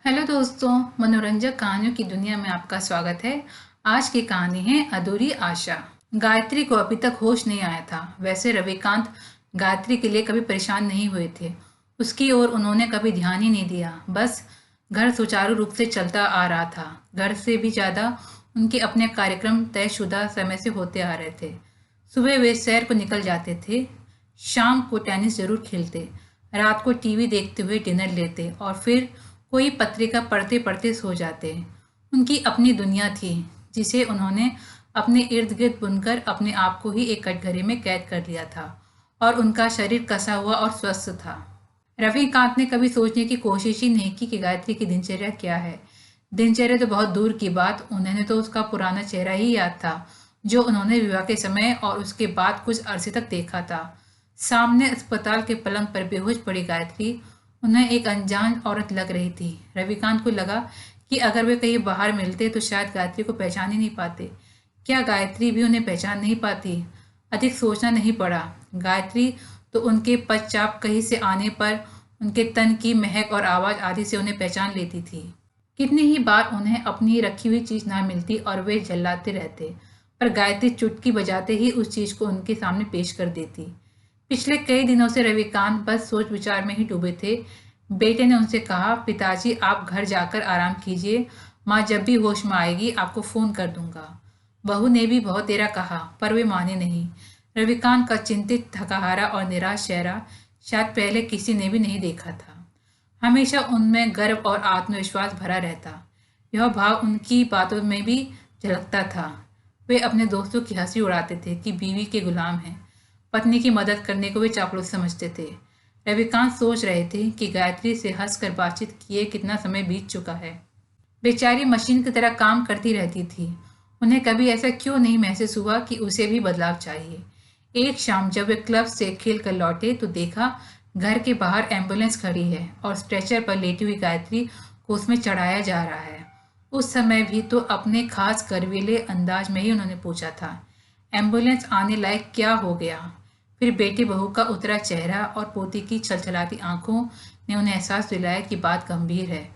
Hello दोस्तों, मनोरंजक कहानियों की दुनिया में आपका स्वागत है। आज की कहानी है अधूरी आशा। गायत्री को अभी तक होश नहीं आया था। वैसे रविकांत गायत्री के लिए कभी परेशान नहीं हुए थे। उसकी ओर उन्होंने कभी ध्यान ही नहीं दिया। बस घर सुचारू रूप से चलता आ रहा था। घर से भी ज्यादा उनके अपने कार्यक्रम तयशुदा समय से होते आ रहे थे। सुबह वे सैर को निकल जाते थे, शाम को टेनिस जरूर खेलते, रात को टीवी देखते हुए डिनर लेते और फिर कोई पत्रिका पढ़ते पढ़ते सो जाते। उनकी अपनी दुनिया थी जिसे उन्होंने अपने इर्द गिर्द बुनकर अपने आप को ही एक कटघरे में कैद कर लिया था और उनका शरीर कसा हुआ और स्वस्थ था। रविकांत ने कभी सोचने की कोशिश ही नहीं की कि गायत्री की दिनचर्या क्या है। दिनचर्या तो बहुत दूर की बात, उन्हें तो उसका पुराना चेहरा ही याद था जो उन्होंने विवाह के समय और उसके बाद कुछ अरसे तक देखा था। सामने अस्पताल के पलंग पर बेहोश पड़ी गायत्री उन्हें एक अनजान औरत लग रही थी। रविकांत को लगा कि अगर वे कहीं बाहर मिलते तो शायद गायत्री को पहचान ही नहीं पाते। क्या गायत्री भी उन्हें पहचान नहीं पाती? अधिक सोचना नहीं पड़ा। गायत्री तो उनके पश्चात कहीं से आने पर उनके तन की महक और आवाज आदि से उन्हें पहचान लेती थी। कितनी ही बार उन्हें अपनी रखी हुई चीज ना मिलती और वे झल्लाते रहते, पर गायत्री चुटकी बजाते ही उस चीज को उनके सामने पेश कर देती। पिछले कई दिनों से रविकांत बस सोच विचार में ही डूबे थे। बेटे ने उनसे कहा, पिताजी आप घर जाकर आराम कीजिए, माँ जब भी होश में आएगी आपको फोन कर दूंगा। बहू ने भी बहुत देरा कहा पर वे माने नहीं। रविकांत का चिंतित, थकाहारा और निराश चेहरा शायद पहले किसी ने भी नहीं देखा था। हमेशा उनमें गर्व और आत्मविश्वास भरा रहता। यह भाव उनकी बातों में भी झलकता था। वे अपने दोस्तों की हंसी उड़ाते थे कि बीवी के गुलाम हैं। पत्नी की मदद करने को वे चापलूस समझते थे। रविकांत सोच रहे थे कि गायत्री से हंसकर बातचीत किए कितना समय बीत चुका है। बेचारी मशीन की तरह काम करती रहती थी। उन्हें कभी ऐसा क्यों नहीं महसूस हुआ कि उसे भी बदलाव चाहिए। एक शाम जब वे क्लब से खेल कर लौटे तो देखा घर के बाहर एम्बुलेंस खड़ी है और स्ट्रेचर पर लेटी हुई गायत्री को उसमें चढ़ाया जा रहा है। उस समय भी तो अपने खास गर्वीले अंदाज में ही उन्होंने पूछा था, एम्बुलेंस आने लायक क्या हो गया? फिर बेटी बहू का उतरा चेहरा और पोती की छलछलाती आंखों ने उन्हें एहसास दिलाया कि बात गंभीर है।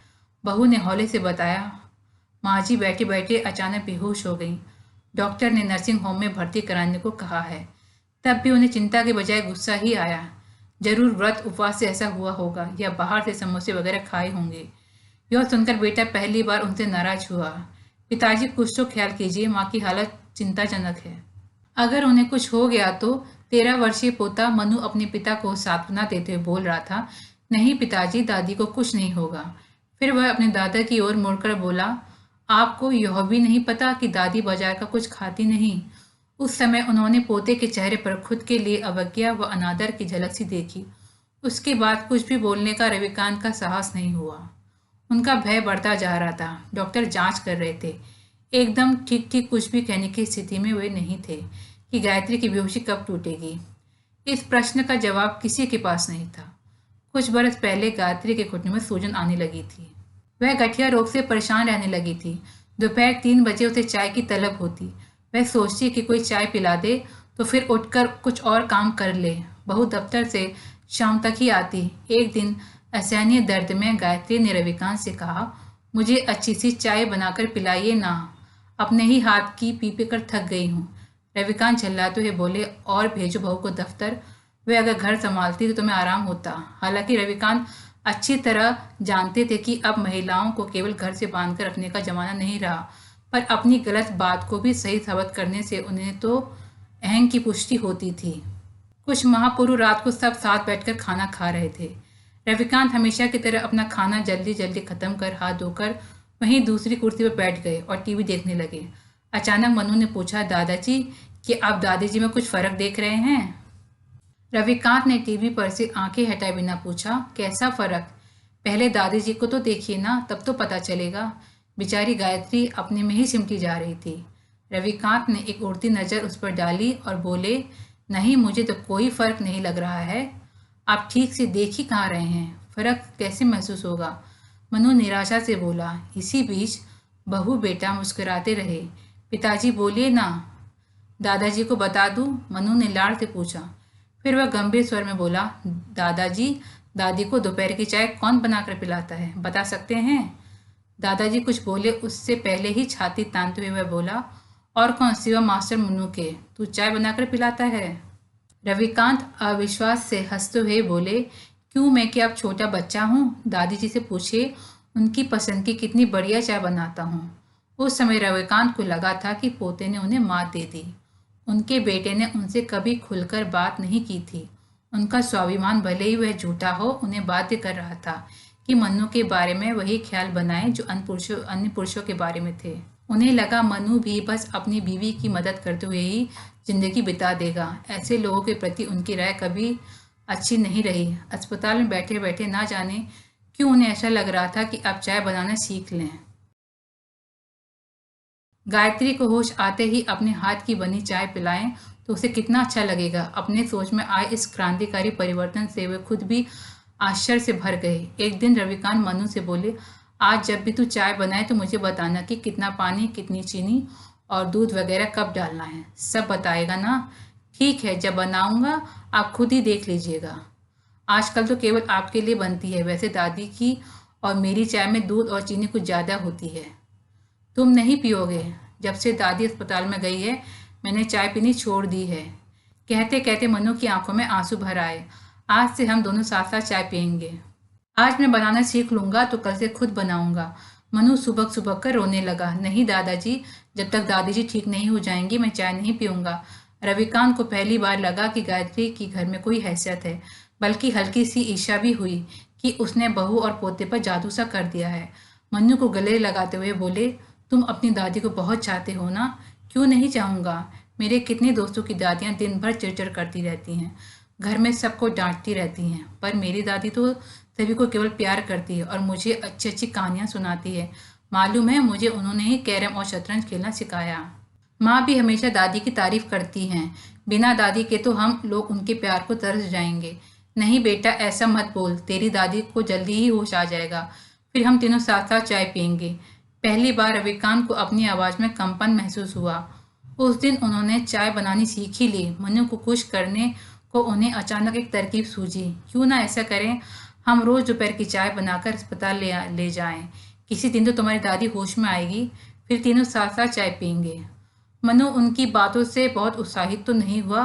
बहू ने हौले से बताया, माँ जी बैठे बैठे अचानक बेहोश हो गई। डॉक्टर ने नर्सिंग होम में भर्ती कराने को कहा है। तब भी उन्हें चिंता के बजाय गुस्सा ही आया। जरूर व्रत उपवास से ऐसा हुआ होगा या बाहर से समोसे वगैरह खाए होंगे। यह सुनकर बेटा पहली बार उनसे नाराज हुआ। पिताजी कुछ तो ख्याल कीजिए, माँ की हालत चिंताजनक है। अगर उन्हें कुछ हो गया तो 13 वर्षीय पोता मनु अपने पिता को सांत्वना देते हुए बोल रहा था, नहीं पिताजी, दादी को कुछ नहीं होगा। फिर वह अपने दादा की ओर मुड़कर बोला, आपको यह भी नहीं पता कि दादी बाजार का कुछ खाती नहीं? उस समय उन्होंने पोते के चेहरे पर खुद के लिए अवज्ञा व अनादर की झलक सी देखी। उसके बाद कुछ भी बोलने का रविकांत का साहस नहीं हुआ। उनका भय बढ़ता जा रहा था। डॉक्टर जांच कर रहे थे। एकदम ठीक ठीक कुछ भी कहने की स्थिति में वे नहीं थे कि गायत्री की बेहोशी कब टूटेगी। इस प्रश्न का जवाब किसी के पास नहीं था। कुछ बरस पहले गायत्री के घुटने में सूजन आने लगी थी। वह गठिया रोग से परेशान रहने लगी थी। दोपहर 3 बजे उसे चाय की तलब होती। वह सोचती कि कोई चाय पिला दे तो फिर उठकर कुछ और काम कर ले। बहू दफ्तर से शाम तक ही आती। एक दिन असहनीय दर्द में गायत्री ने रविकांत से कहा, मुझे अच्छी सी चाय बनाकर पिलाइए ना, अपने ही हाथ की पी पी कर थक गई हूँ। रविकांत झल्लाते हुए बोले, और भेजो बहू को दफ्तर, वे अगर घर संभालती तो तुम्हें आराम होता। हालांकि रविकांत अच्छी तरह जानते थे कि अब महिलाओं को केवल घर से बांधकर रखने का जमाना नहीं रहा, पर अपनी गलत बात को भी सही साबित करने से उन्हें तो अहंग की पुष्टि होती थी। कुछ माह पूर्व रात को सब साथ बैठकर खाना खा रहे थे। रविकांत हमेशा की तरह अपना खाना जल्दी जल्दी खत्म कर हाथ धोकर वहीं दूसरी कुर्सी पर बैठ गए और टीवी देखने लगे। अचानक मनु ने पूछा, दादाजी, कि आप दादी जी में कुछ फर्क देख रहे हैं? रविकांत ने टीवी पर से आंखें हटाए बिना पूछा, कैसा फर्क? पहले दादी जी को तो देखिए ना, तब तो पता चलेगा। बेचारी गायत्री अपने में ही सिमटी जा रही थी। रविकांत ने एक उड़ती नजर उस पर डाली और बोले, नहीं, मुझे तो कोई फर्क नहीं लग रहा है। आप ठीक से देख ही कहाँ रहे हैं, फर्क कैसे महसूस होगा? मनु निराशा से बोला। इसी बीच बहू बेटा मुस्कुराते रहे। पिताजी बोलिए ना, दादाजी को बता दूं? मनु ने लाड़ से पूछा। फिर वह गंभीर स्वर में बोला, दादाजी, दादी को दोपहर की चाय कौन बनाकर पिलाता है, बता सकते हैं? दादाजी कुछ बोले उससे पहले ही छाती तानते हुए वह बोला, और कौन सिवा मास्टर मुन्नू के, तू चाय बनाकर पिलाता है? रविकांत अविश्वास से हंसते हुए बोले, क्यों, मैं क्या अब छोटा बच्चा हूँ? दादी जी से पूछे उनकी पसंद की कितनी बढ़िया चाय बनाता हूँ। उस समय रविकांत को लगा था कि पोते ने उन्हें मात दे दी। उनके बेटे ने उनसे कभी खुलकर बात नहीं की थी। उनका स्वाभिमान भले ही वह झूठा हो, उन्हें बाध्य कर रहा था कि मन्नू के बारे में वही ख्याल बनाए जो अन्य पुरुषों के बारे में थे। उन्हें लगा मन्नू भी बस अपनी बीवी की मदद करते हुए ही जिंदगी बिता देगा। ऐसे लोगों के प्रति उनकी राय कभी अच्छी नहीं रही। अस्पताल में बैठे बैठे ना जाने क्यों उन्हें ऐसा लग रहा था कि अब चाय बनाना सीख लें। गायत्री को होश आते ही अपने हाथ की बनी चाय पिलाएं तो उसे कितना अच्छा लगेगा। अपने सोच में आए इस क्रांतिकारी परिवर्तन से वे खुद भी आश्चर्य से भर गए। एक दिन रविकांत मनु से बोले, आज जब भी तू चाय बनाए तो मुझे बताना कि कितना पानी, कितनी चीनी और दूध वगैरह कब डालना है। सब बताएगा ना? ठीक है, जब बनाऊंगा आप खुद ही देख लीजिएगा। आजकल तो केवल आपके लिए बनती है, वैसे दादी की और मेरी चाय में दूध और चीनी कुछ ज़्यादा होती है। तुम नहीं पियोगे? जब से दादी अस्पताल में गई है मैंने चाय पीनी छोड़ दी है। कहते कहते मनु की आंखों में आंसू भर आए। आज से हम दोनों साथ साथ चाय पियेंगे। आज मैं बनाना सीख लूंगा तो कल से खुद बनाऊंगा। मनु सुबक सुबक कर रोने लगा। नहीं दादाजी, जब तक दादी जी ठीक नहीं हो जाएंगी मैं चाय नहीं पीऊंगा। रविकांत को पहली बार लगा कि गायत्री की घर में कोई हैसियत है, बल्कि हल्की सी ईर्ष्या भी हुई कि उसने बहू और पोते पर जादू सा कर दिया है। मन्नू को गले लगाते हुए बोले, तुम अपनी दादी को बहुत चाहते हो ना? क्यों नहीं चाहूँगा? मेरे कितने दोस्तों की दादियाँ दिन भर चिड़चिड़ करती रहती हैं, घर में सबको डांटती रहती हैं, पर मेरी दादी तो सभी को केवल प्यार करती है और मुझे अच्छी अच्छी कहानियाँ सुनाती है। मालूम है, मुझे उन्होंने ही कैरम और शतरंज खेलना सिखाया। माँ भी हमेशा दादी की तारीफ करती हैं। बिना दादी के तो हम लोग उनके प्यार को तरस जाएंगे। नहीं बेटा, ऐसा मत बोल, तेरी दादी को जल्दी ही होश आ जाएगा, फिर हम तीनों साथ साथ चाय पियेंगे। पहली बार रविकांत को अपनी आवाज़ में कंपन महसूस हुआ। उस दिन उन्होंने चाय बनानी सीख ही ली। मनु को खुश करने को उन्हें अचानक एक तरकीब सूझी। क्यों ना ऐसा करें, हम रोज़ दोपहर की चाय बनाकर अस्पताल ले जाएं। किसी दिन तो तुम्हारी दादी होश में आएगी, फिर तीनों साथ साथ चाय पियेंगे। मनु उनकी बातों से बहुत उत्साहित तो नहीं हुआ,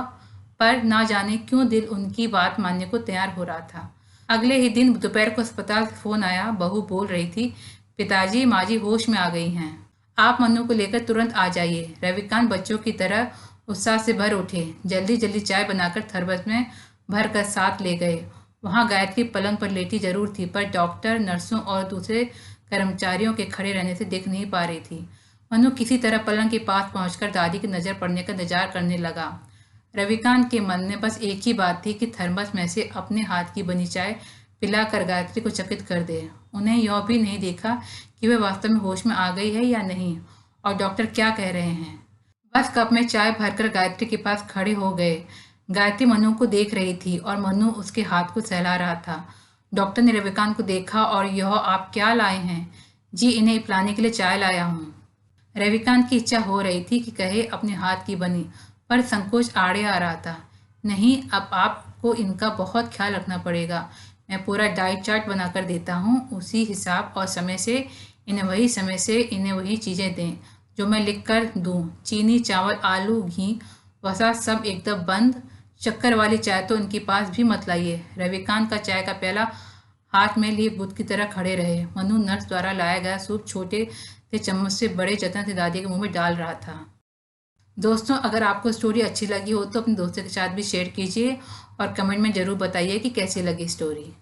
पर ना जाने क्यों दिल उनकी बात मानने को तैयार हो रहा था। अगले ही दिन दोपहर को अस्पताल से फोन आया। बहू बोल रही थी, पिताजी माँ जी होश में आ गई हैं, आप मनु को लेकर तुरंत आ जाइए। रविकांत बच्चों की तरह उत्साह से भर उठे। जल्दी जल्दी चाय बनाकर थर्मस में भर कर साथ ले गए। वहाँ गायत्री पलंग पर लेटी जरूर थी, पर डॉक्टर, नर्सों और दूसरे कर्मचारियों के खड़े रहने से दिख नहीं पा रही थी। मनु किसी तरह पलंग के पास पहुंचकर दादी की नज़र पड़ने का इंतजार करने लगा। रविकांत के मन में बस एक ही बात थी कि थर्मस में से अपने हाथ की बनी चाय पिलाकर गायत्री को चकित कर दे। उन्हें यह भी नहीं देखा कि वह वास्तव में होश में आ गई है या नहीं और डॉक्टर क्या कह रहे हैं। बस कप में चाय भरकर गायत्री के पास खड़े हो गए। गायत्री मनु को देख रही थी और मनु उसके हाथ को सहला रहा था। डॉक्टर ने रविकांत को देखा और यह आप क्या लाए हैं? जी, इन्हें पिलाने के लिए चाय लाया हूँ। रविकांत की इच्छा हो रही थी कि कहे अपने हाथ की बनी, पर संकोच आड़े आ रहा था। नहीं, अब आपको इनका बहुत ख्याल रखना पड़ेगा। मैं पूरा डाइट चार्ट बनाकर देता हूँ, उसी हिसाब और समय से इन्हें वही चीज़ें दें जो मैं लिख कर दूँ। चीनी, चावल, आलू, घी, वसा सब एकदम बंद। शक्कर वाली चाय तो इनके पास भी मत लाइए। रविकांत का चाय का प्याला हाथ में लिए बुत की तरह खड़े रहे। मनु नर्स द्वारा लाया गया सूप छोटे से चम्मच से बड़े जतन से दादी के मुंह में डाल रहा था। दोस्तों, अगर आपको स्टोरी अच्छी लगी हो तो अपने दोस्तों के साथ भी शेयर कीजिए और कमेंट में ज़रूर बताइए कि कैसी लगी स्टोरी।